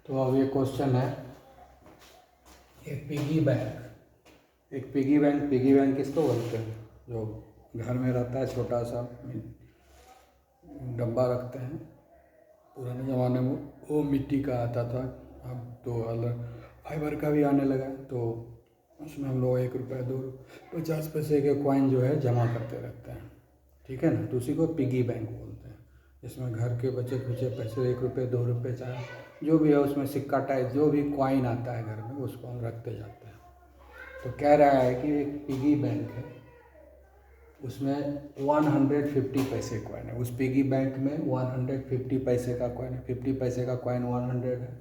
तो अब ये क्वेश्चन है, एक पिगी बैंक किसको बोलते हैं? जो घर में रहता है, छोटा सा डब्बा रखते हैं। पुराने ज़माने में वो मिट्टी का आता था, अब तो अलग फाइबर का भी आने लगा। तो उसमें हम लोग 1 रुपये 2 50 पैसे के कॉइन जो है जमा करते रहते हैं, ठीक है ना। तो उसी को पिगी बैंक बोलते हैं। इसमें घर के बचे खुचे पैसे 1 रुपये 2 रुपये चाहे जो भी है उसमें सिक्का टाइप जो भी कॉइन आता है घर में उसको हम रखते जाते हैं। तो कह रहा है कि एक पिगी बैंक है, उसमें 150 पैसे कॉइन है। उस पिगी बैंक में 150 पैसे का कॉइन है। 50 पैसे का कॉइन 100 है।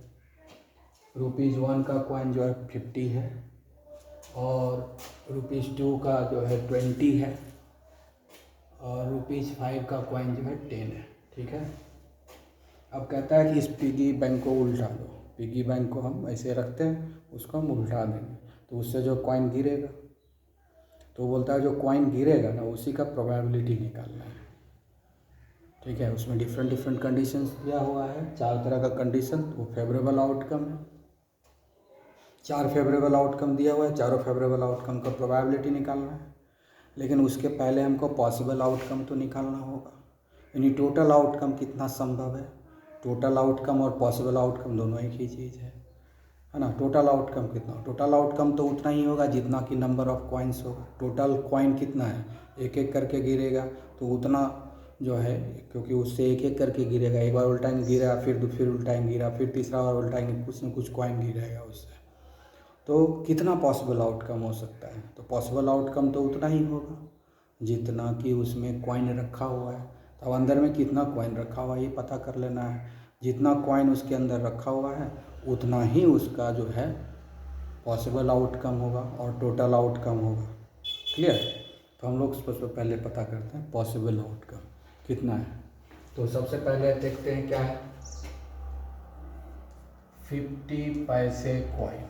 ₹1 का कॉइन जो है 50 है, और ₹2 का जो है 20 है, और ₹5 का कॉइन जो है 10 है, ठीक है। अब कहता है कि इस पिगी बैंक को उल्टा दो। पिगी बैंक को हम ऐसे रखते हैं, उसको हम उल्टा देंगे तो उससे जो कॉइन गिरेगा, तो बोलता है जो कॉइन गिरेगा ना उसी का प्रोबेबिलिटी निकालना है, ठीक है। उसमें डिफरेंट कंडीशंस दिया हुआ है, 4 तरह का कंडीशन। वो फेवरेबल आउटकम है, 4 फेवरेबल आउटकम दिया हुआ है, चारों फेवरेबल आउटकम का प्रोबेबिलिटी निकालना है। लेकिन उसके पहले हमको पॉसिबल आउटकम तो निकालना होगा, यानी टोटल आउटकम कितना संभव है। टोटल आउटकम और पॉसिबल आउटकम दोनों एक ही चीज़ है ना। टोटल आउटकम कितना? टोटल आउटकम तो उतना ही होगा जितना कि नंबर ऑफ कॉइन्स होगा। टोटल कॉइन कितना है, एक एक करके गिरेगा तो उतना जो है, क्योंकि उससे एक एक करके गिरेगा। एक बार उल्टाएंगे गिरा, फिर उल्टाएंगे गिरा, फिर तीसरा बार उल्टाएंगे, कुछ न कुछ कॉइन गिरेगा उससे। तो कितना पॉसिबल आउटकम हो सकता है? तो पॉसिबल आउटकम तो उतना ही होगा जितना कि उसमें कॉइन रखा हुआ है। तो अब अंदर में कितना कॉइन रखा हुआ है ये पता कर लेना है। जितना कॉइन उसके अंदर रखा हुआ है उतना ही उसका जो है पॉसिबल आउटकम होगा और टोटल आउटकम होगा। क्लियर? तो हम लोग सबसे पहले पता करते हैं पॉसिबल आउटकम कितना है। तो सबसे पहले देखते हैं क्या है। 50 पैसे कॉइन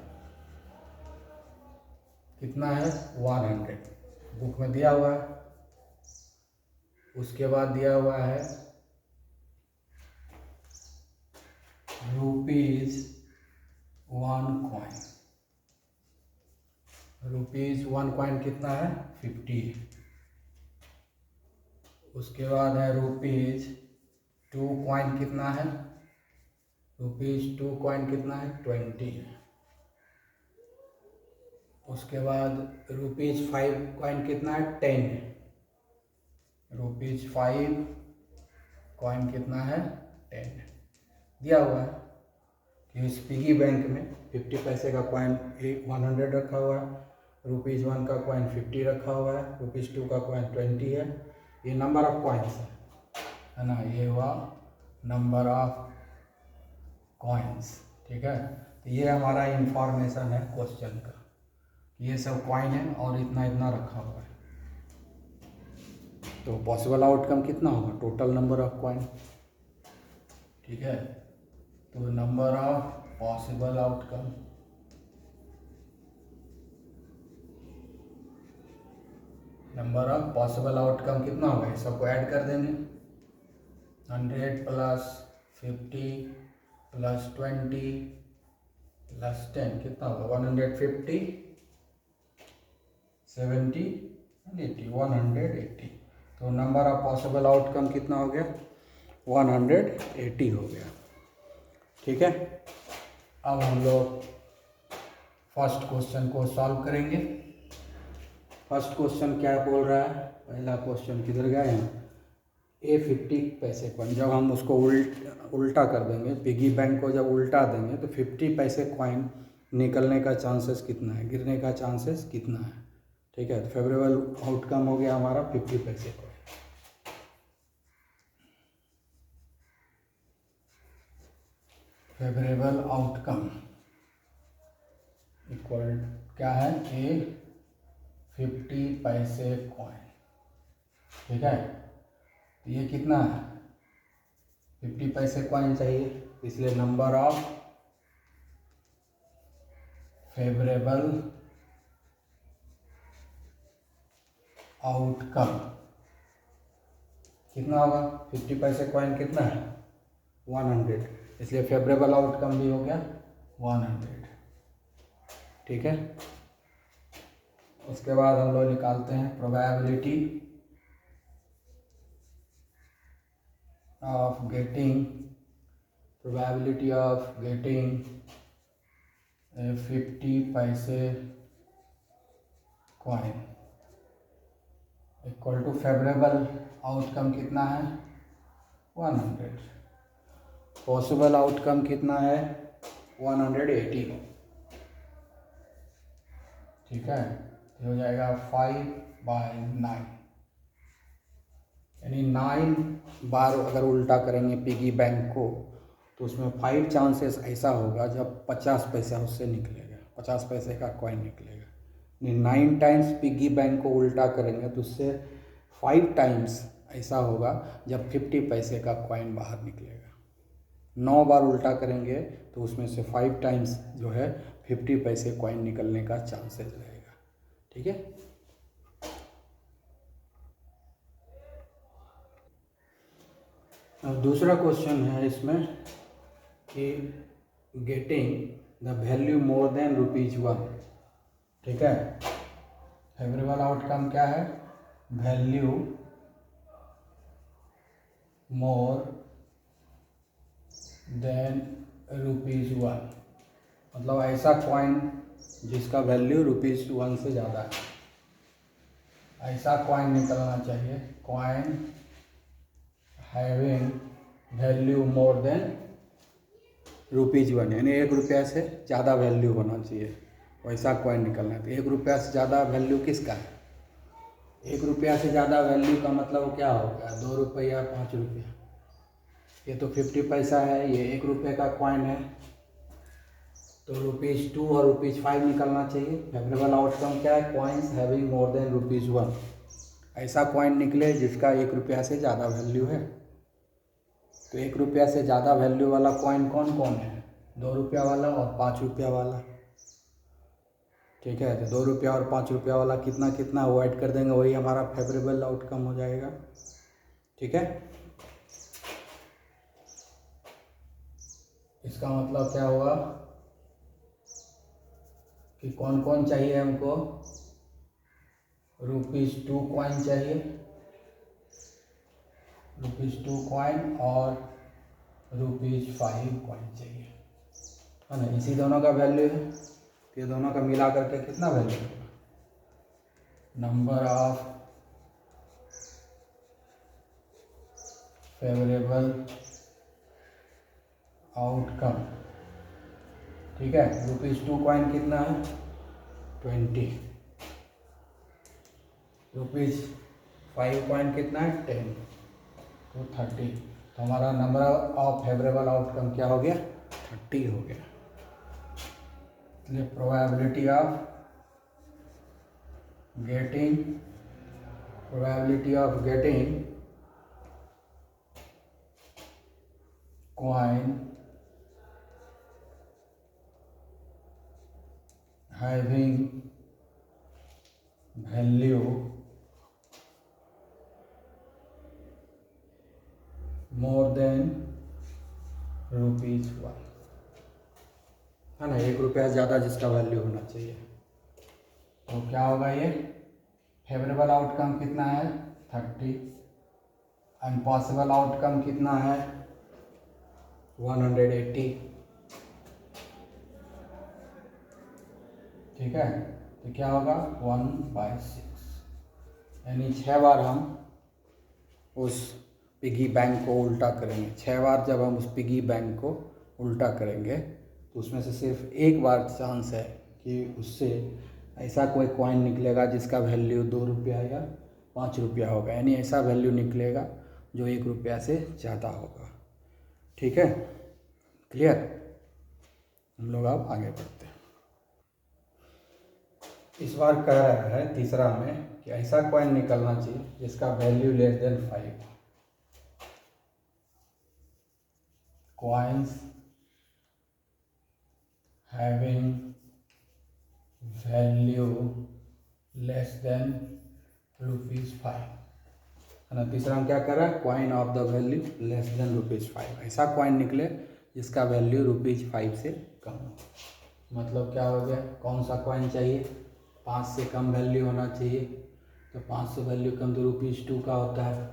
कितना है? 100 बुक में दिया हुआ है। उसके बाद दिया हुआ है ₹1 कॉइन। ₹1 कॉइन कितना है? 50। उसके बाद है ₹2 कॉइन कितना है? ₹2 कॉइन कितना है? 20। उसके बाद ₹5 कॉइन कितना है? 10। ₹5 कॉइन कितना है? 10 दिया हुआ है कि इस पिगी बैंक में 50 पैसे का कॉइन 100 रखा हुआ है, ₹1 का कॉइन 50 रखा हुआ है, ₹2 का कॉइन 20 है। ये नंबर ऑफ कॉइन्स है ना, ये हुआ नंबर ऑफ कॉइन्स, ठीक है। तो ये हमारा इंफॉर्मेशन है क्वेश्चन का, ये सब कॉइन है और इतना इतना रखा हुआ है। तो पॉसिबल आउटकम कितना होगा? टोटल नंबर ऑफ कॉइन, ठीक है। तो नंबर ऑफ पॉसिबल आउटकम कितना होगा? इस सबको ऐड कर देंगे। 100 प्लस 50 प्लस 20 प्लस 10 कितना होगा? 150 70 80 180। तो नंबर ऑफ पॉसिबल आउटकम कितना हो गया? 180 हो गया, ठीक है। अब हम लोग फर्स्ट क्वेश्चन को सॉल्व करेंगे। फर्स्ट क्वेश्चन क्या बोल रहा है? पहला क्वेश्चन किधर गया है? 50 पैसे कॉइन जब हम उसको उल्टा कर देंगे, पिगी बैंक को जब उल्टा देंगे तो 50 पैसे कॉइन निकलने का चांसेस कितना है, गिरने का चांसेस कितना है, ठीक है। तो फेवरेबल आउटकम हो गया हमारा 50 पैसे कॉइन। फेवरेबल आउटकम इक्वल क्या है? 50 पैसे कॉइन, ठीक है। तो ये कितना है? 50 पैसे कॉइन चाहिए, इसलिए नंबर ऑफ फेवरेबल आउटकम कितना होगा? 50 पैसे कॉइन कितना है? 100। इसलिए फेवरेबल आउटकम भी हो गया 100। ठीक है, उसके बाद हम लोग निकालते हैं प्रोबेबिलिटी ऑफ गेटिंग 50 पैसे coin equal to favourable outcome कितना है 100, पॉसिबल आउटकम कितना है 180। ठीक है, तो हो जाएगा 5/9, यानी 9 बार अगर उल्टा करेंगे पिगी बैंक को तो उसमें 5 चांसेस ऐसा होगा जब 50 पैसा उससे निकलेगा, 50 पैसे का कॉइन निकलेगा। 9 टाइम्स पिगी बैंक को उल्टा करेंगे तो उससे 5 टाइम्स ऐसा होगा जब 50 पैसे का कॉइन बाहर निकलेगा। 9 बार उल्टा करेंगे तो उसमें से 5 टाइम्स जो है 50 पैसे कॉइन निकलने का चांसेस रहेगा। ठीक है, अब दूसरा क्वेश्चन है इसमें कि getting the value more than ₹1। ठीक है, फेवरेबल आउटकम क्या है, वैल्यू मोर देन ₹1, मतलब ऐसा कॉइन जिसका वैल्यू ₹1 से ज़्यादा है, ऐसा कॉइन निकलना चाहिए। Coin having value more than ₹1, यानी ₹1 से ज़्यादा वैल्यू होना चाहिए, वैसा कॉइन निकलना है। तो ₹1 से ज़्यादा वैल्यू किसका है, ₹1 से ज़्यादा वैल्यू का मतलब क्या हो गया, ₹2, ₹5। ये तो 50 पैसा है, ये ₹1 का कॉइन है, तो ₹2 और ₹5 निकलना चाहिए। फेवरेबल आउटकम क्या है, कॉइन्स हैविंग मोर देन ₹1, ऐसा कॉइन निकले जिसका ₹1 से ज़्यादा वैल्यू है। तो ₹1 से ज़्यादा वैल्यू वाला कॉइन कौन कौन है, ₹2 वाला और ₹5 वाला। ठीक है, तो ₹2 और ₹5 वाला कितना कितना अवॉइड कर देंगे, वही हमारा फेवरेबल आउटकम हो जाएगा। ठीक है, इसका मतलब क्या हुआ कि कौन कौन चाहिए हमको, ₹2 कॉइन चाहिए, ₹2 कॉइन और ₹5 कॉइन चाहिए, है ना। इसी दोनों का वैल्यू है, ये दोनों का मिला करके कितना वैल्यू होगा, नंबर ऑफ फेवरेबल आउटकम। ठीक है, ₹2 कॉइन कितना है 20, ₹5 कॉइन कितना है 10, तो 30। तो हमारा नंबर ऑफ फेवरेबल आउटकम क्या हो गया 30 हो गया। इसलिए probability of getting coin having value more than ₹1, है ना, ₹1 ज़्यादा जिसका वैल्यू होना चाहिए। तो क्या होगा, ये फेवरेबल आउटकम कितना है 30, अनपॉसिबल आउटकम कितना है 180। ठीक है, तो क्या होगा 1/6, यानी 6 बार हम उस पिगी बैंक को उल्टा करेंगे। 6 बार जब हम उस पिगी बैंक को उल्टा करेंगे तो उसमें से सिर्फ एक बार चांस है कि उससे ऐसा कोई कॉइन निकलेगा जिसका वैल्यू ₹2 या ₹5 होगा, यानी ऐसा वैल्यू निकलेगा जो ₹1 से ज़्यादा होगा। ठीक है, क्लियर। हम लोग अब आगे बढ़ते हैं। इस बार कह रहा है तीसरा में कि ऐसा कॉइन निकलना चाहिए जिसका value less than 5, coins having value less than ₹5, है ना। तीसरा हम क्या कर रहा है, coin of the value less than ₹5, ऐसा कॉइन निकले जिसका वैल्यू ₹5 से कम हो। मतलब क्या हो गया, कौन सा कॉइन चाहिए, 5 से कम वैल्यू होना चाहिए। तो 5 से वैल्यू कम तो ₹2 का होता है,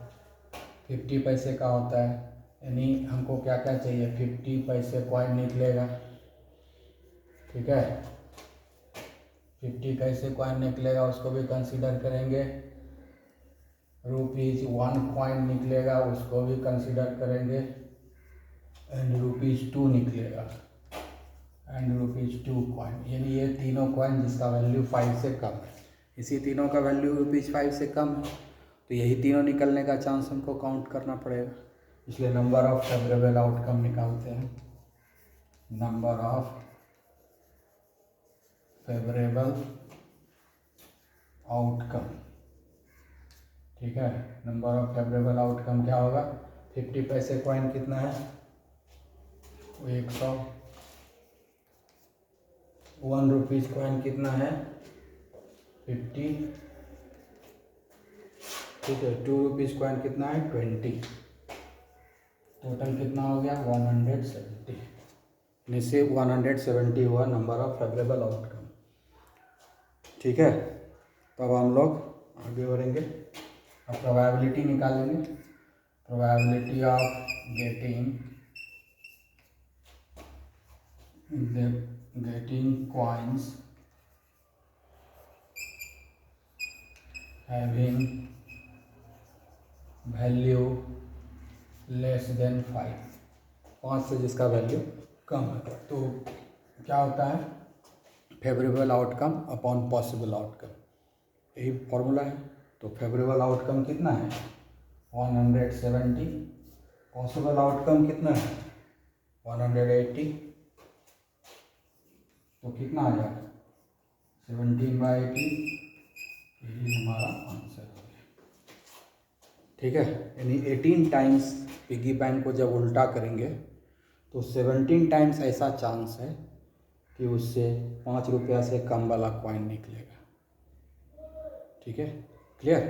50 पैसे का होता है। यानी हमको क्या क्या चाहिए, 50 पैसे कॉइन निकलेगा। ठीक है, 50 पैसे कॉइन निकलेगा, उसको भी कंसीडर करेंगे। ₹1 कॉइन निकलेगा, उसको भी कंसीडर करेंगे। एंड ₹2 निकलेगा, एंड ₹2 कॉइन। यानी ये तीनों कॉइन जिसका वैल्यू 5 से कम है, इसी तीनों का वैल्यू ₹5 से कम है, तो यही तीनों निकलने का चांस हमको काउंट करना पड़ेगा। इसलिए नंबर ऑफ फेवरेबल आउटकम निकालते हैं, नंबर ऑफ फेवरेबल आउटकम। ठीक है, नंबर ऑफ फेवरेबल आउटकम क्या होगा, 50 पैसे कॉइन कितना है, 100। ₹1 कॉइन कितना है, 50। ठीक है, ₹2 कॉइन कितना है, 20। टोटल कितना हो गया, 170। से 170 हुआ नंबर ऑफ फेवरेबल आउटकम। ठीक है, तो अब हम लोग आगे बढ़ेंगे, अब प्रोबेबिलिटी निकालेंगे। Probability of getting coins having value less than 5 से जिसका वैल्यू कम है, तो क्या होता है, favourable outcome upon possible outcome, यही फॉर्मूला है। तो फेवरेबल आउटकम कितना है, 170। पॉसिबल आउटकम कितना है, 180। तो कितना आ जाएगा, 17/80। यही हमारा आंसर हो गया। ठीक है, यानी 18 टाइम्स पिगी बैंक को जब उल्टा करेंगे तो 17 टाइम्स ऐसा चांस है कि उससे ₹5 से कम वाला कॉइन निकलेगा। ठीक है, क्लियर।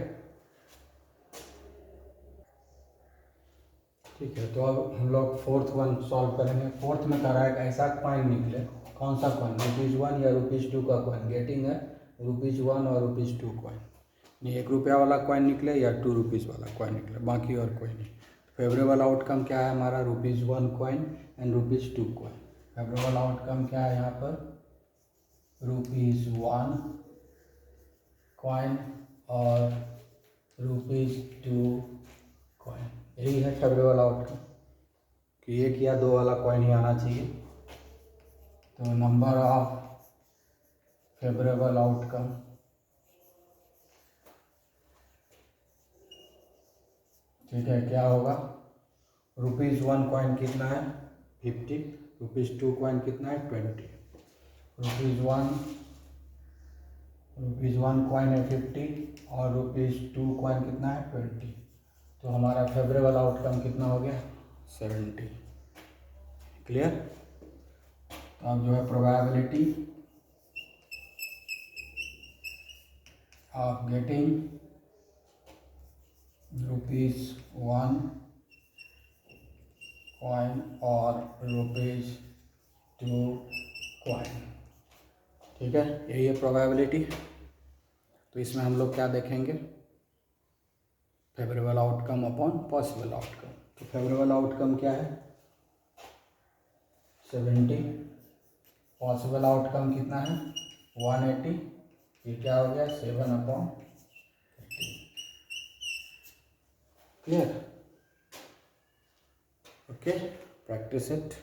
ठीक है, तो अब हम लोग फोर्थ वन सॉल्व करेंगे। फोर्थ में कह रहा है ऐसा कॉइन निकले, कौन सा कॉइन, ₹1 या ₹2 का कॉइन। गेटिंग है ₹1 और ₹2 कॉइन, नहीं ₹1 वाला कॉइन निकले या ₹2 वाला कॉइन निकले, बाकी और कोई नहीं। फेवरेबल आउटकम क्या है हमारा, ₹1 coin and ₹2 coin. Favourable outcome क्या है यहाँ पर, ₹1 कॉइन और ₹2 कॉइन। यही है फेवरेबल आउटकम कि एक या दो वाला कॉइन ही आना चाहिए। तो नंबर ऑफ फेवरेबल आउटकम, ठीक है, क्या होगा, ₹1 कॉइन कितना है, 50। ₹2 कॉइन कितना है, 20। ₹1 कॉइन है 50 और ₹2 कॉइन कितना है, 20। तो हमारा फेवरेबल आउटकम कितना हो गया, 70। क्लियर। तो अब जो है प्रोबेबिलिटी ऑफ गेटिंग ₹1 कॉइन और ₹2 कॉइन। ठीक है, यही है प्रोबेबिलिटी। तो इसमें हम लोग क्या देखेंगे, favourable outcome upon possible outcome. तो फेवरेबल आउटकम क्या है, 70। पॉसिबल आउटकम कितना है, 180। ये क्या हो गया, 7/30। क्लियर। Okay, practice it.